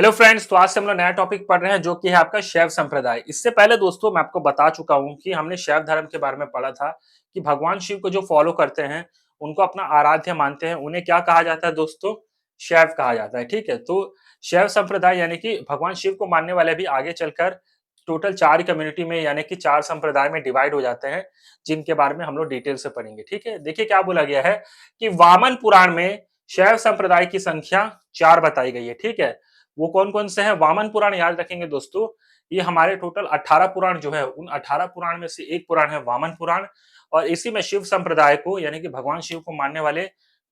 Hello friends, तो आज से हम लोग नया टॉपिक पढ़ रहे हैं जो कि है आपका शैव संप्रदाय। इससे पहले दोस्तों मैं आपको बता चुका हूं कि हमने शैव धर्म के बारे में पढ़ा था कि भगवान शिव को जो फॉलो करते हैं, उनको अपना आराध्य मानते हैं, उन्हें क्या कहा जाता है दोस्तों? शैव कहा जाता है। ठीक है, तो शैव संप्रदाय यानी कि भगवान शिव को मानने वाले भी आगे चलकर टोटल 4 कम्युनिटी में यानी कि 4 संप्रदाय में डिवाइड हो जाते हैं, जिनके बारे में हम लोग डिटेल से पढ़ेंगे। ठीक है, देखिए क्या बोला गया है कि वामन पुराण में शैव संप्रदाय की संख्या 4 बताई गई है। ठीक है, वो कौन-कौन से हैं? वामन पुराण याद रखेंगे दोस्तों, ये हमारे टोटल 18 पुराण जो है, उन 18 पुराण में से एक पुराण है वामन पुराण और इसी में शिव संप्रदाय को यानी कि भगवान शिव को मानने वाले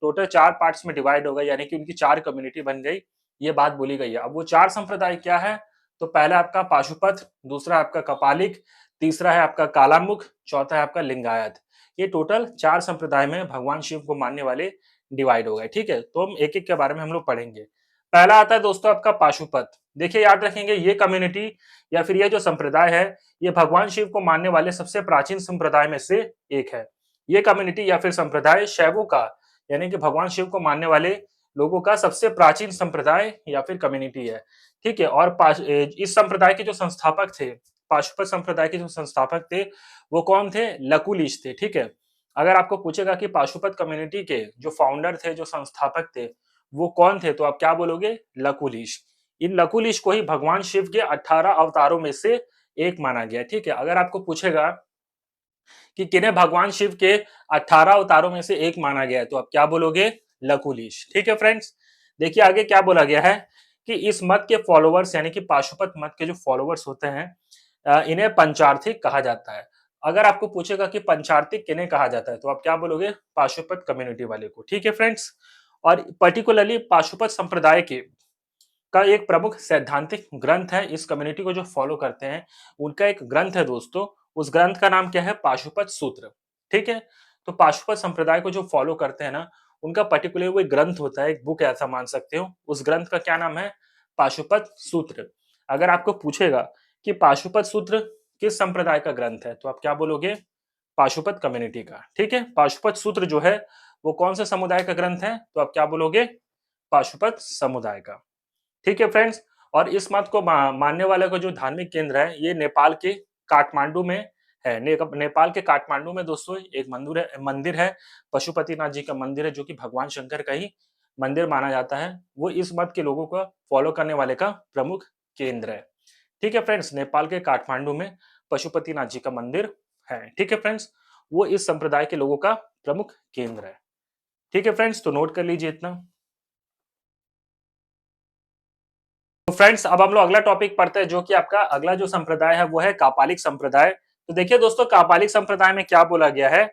टोटल 4 पार्ट्स में डिवाइड हो गए यानी कि उनकी 4 कम्युनिटी बन गई, ये बात बोली गई है। अब वो 4 संप्रदाय क्या है? तो पहला आपका पाशुपत, दूसरा आपका कपालिक, तीसरा है आपका कालामुख, चौथा है आपका लिंगायत। ये टोटल 4 संप्रदाय में भगवान शिव को मानने वाले डिवाइड हो गए। ठीक है, तो हम एक-एक के बारे में हम लोग पढ़ेंगे। पहला आता है दोस्तों आपका पाशुपत। देखिए याद रखेंगे ये कम्युनिटी या फिर ये जो संप्रदाय है, ये भगवान शिव को मानने वाले सबसे प्राचीन संप्रदाय में से एक है। ये कम्युनिटी या फिर संप्रदाय शैवों का यानी कि भगवान शिव को मानने वाले लोगों का सबसे प्राचीन संप्रदाय या फिर कम्युनिटी है। ठीक है, और इस संप्रदाय के जो संस्थापक थे, पाशुपत संप्रदाय के जो संस्थापक थे, वो कौन थे? लकुलिश थे। ठीक है, अगर आपको पूछेगा कि पाशुपत कम्युनिटी के जो फाउंडर थे, जो संस्थापक थे, वो कौन थे? तो आप क्या बोलोगे? लकुलिश। इन लकुलिश को ही भगवान शिव के 18 अवतारों में से एक माना गया है। ठीक है, अगर आपको पूछेगा कि किन्हें भगवान शिव के 18 अवतारों में से एक माना गया है, तो आप क्या बोलोगे? लकुलिश। ठीक है फ्रेंड्स, देखिए आगे क्या बोला गया है कि इस मत के फॉलोवर्स यानी कि पाशुपत मत के जो फॉलोवर्स होते हैं, इन्हें पंचार्थिक कहा जाता है। अगर आपको पूछेगा कि पंचार्थिक किन्हें कहा जाता है, तो आप क्या बोलोगे? पाशुपत कम्युनिटी वाले को। ठीक है फ्रेंड्स, और पर्टिकुलरली पाशुपत संप्रदाय के का एक प्रमुख सैद्धांतिक ग्रंथ है, इस कम्युनिटी को जो फॉलो करते हैं, उनका एक ग्रंथ है दोस्तों, उस ग्रंथ का नाम क्या है? पाशुपत सूत्र। ठीक है, तो पाशुपत संप्रदाय को जो फॉलो करते हैं ना, उनका पर्टिकुलर वो एक ग्रंथ होता है, एक बुक ऐसा मान सकते हो, उस ग्रंथ का क्या नाम है? पाशुपत सूत्र। अगर आपको पूछेगा कि पाशुपत सूत्र किस संप्रदाय का ग्रंथ है, तो आप क्या बोलोगे? पाशुपत कम्युनिटी का। ठीक है, पाशुपत सूत्र जो है वो कौन से समुदाय का ग्रंथ है? तो आप क्या बोलोगे? पाशुपत समुदाय का। ठीक है फ्रेंड्स, और इस मत को मानने वाले का जो धार्मिक केंद्र है, ये नेपाल के काठमांडू में है। नेपाल के काठमांडू में दोस्तों एक मंदिर है, पशुपतिनाथ जी का मंदिर है, जो कि भगवान शंकर का ही मंदिर माना जाता है। वो इस मत के लोगों का फॉलो करने वाले का प्रमुख केंद्र है। ठीक है फ्रेंड्स, नेपाल के काठमांडू में पशुपतिनाथ जी का मंदिर है। ठीक है फ्रेंड्स, वो इस संप्रदाय के लोगों का प्रमुख केंद्र है। ठीक है फ्रेंड्स, तो नोट कर लीजिए इतना। तो फ्रेंड्स, अब हम लोग अगला टॉपिक पढ़ते हैं जो कि आपका अगला जो संप्रदाय है वो है कापालिक संप्रदाय। तो देखिए दोस्तों, कापालिक संप्रदाय में क्या बोला गया है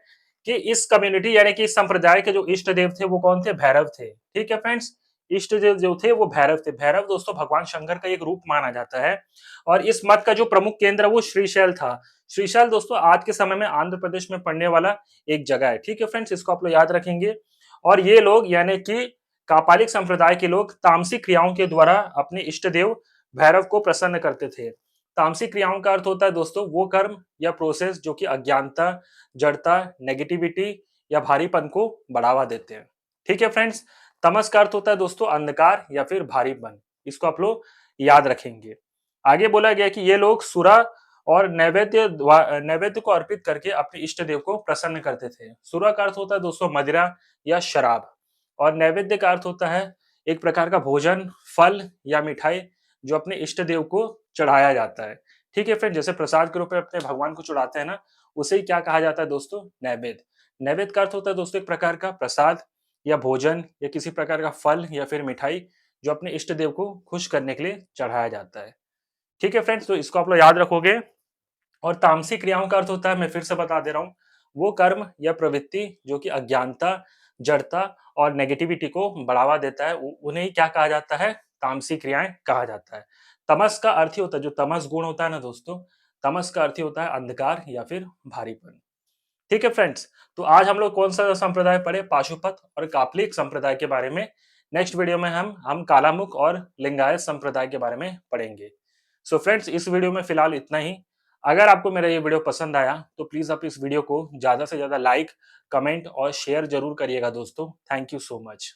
कि इस कम्युनिटी यानी कि इस संप्रदाय के जो इष्ट देव थे वो कौन थे? भैरव थे। ठीक है फ्रेंड्स, इष्ट देव जो थे वो भैरव थे। भैरव दोस्तों भगवान शंकर का एक रूप माना जाता है और इस मत का जो प्रमुख केंद्र है वो श्रीशैल था। श्रीशैल दोस्तों आज के समय में आंध्र प्रदेश में पड़ने वाला एक जगह है। ठीक है फ्रेंड्स, इसको आप लोग याद रखेंगे। और ये लोग यानी कि कापालिक संप्रदाय के लोग तामसिक क्रियाओं के द्वारा अपने इष्ट देव भैरव को प्रसन्न करते थे। तामसिक क्रियाओं का अर्थ होता है दोस्तों वो कर्म या प्रोसेस जो कि अज्ञानता, जड़ता, नेगेटिविटी या भारीपन को बढ़ावा देते हैं। ठीक है फ्रेंड्स, तमस का अर्थ होता है दोस्तों अंधकार या फिर भारीपन। इसको आप लोग याद रखेंगे। आगे बोला गया कि ये लोग सुरा और नैवेद्य को अर्पित करके अपने इष्ट देव को प्रसन्न करते थे। सुरा का अर्थ होता है दोस्तों मदिरा या शराब, और नैवेद्य का अर्थ होता है एक प्रकार का भोजन, फल या मिठाई जो अपने इष्ट देव को चढ़ाया जाता है। ठीक है फ्रेंड, जैसे प्रसाद के रूप में अपने भगवान को चढ़ाते हैं ना, उसे ही क्या कहा जाता है दोस्तों? नैवेद्य। नैवेद्य का अर्थ होता है दोस्तों एक प्रकार का प्रसाद या भोजन या किसी प्रकार का फल या फिर मिठाई जो अपने इष्ट देव को खुश करने के लिए चढ़ाया जाता है। ठीक है फ्रेंड्स, तो इसको आप लोग याद रखोगे। और तामसिक क्रियाओं का अर्थ होता है, मैं फिर से बता दे रहा हूँ, वो कर्म या प्रवृत्ति जो कि अज्ञानता, जड़ता और नेगेटिविटी को बढ़ावा देता है, उन्हें ही क्या कहा जाता है? तामसिक क्रियाएं कहा जाता है। तमस का अर्थ ही होता है, जो तमस गुण होता है ना दोस्तों, तमस का अर्थ ही होता है अंधकार या फिर भारीपन। ठीक है फ्रेंड्स, तो आज हम लोग कौन सा संप्रदाय पढ़े? पाशुपत और कापलिक संप्रदाय के बारे में। नेक्स्ट वीडियो में हम कालामुख और लिंगायत संप्रदाय के बारे में पढ़ेंगे। सो फ्रेंड्स, इस वीडियो में फिलहाल इतना ही। अगर आपको मेरा ये वीडियो पसंद आया तो प्लीज आप इस वीडियो को ज्यादा से ज्यादा लाइक, कमेंट और शेयर जरूर करिएगा दोस्तों। Thank you so much.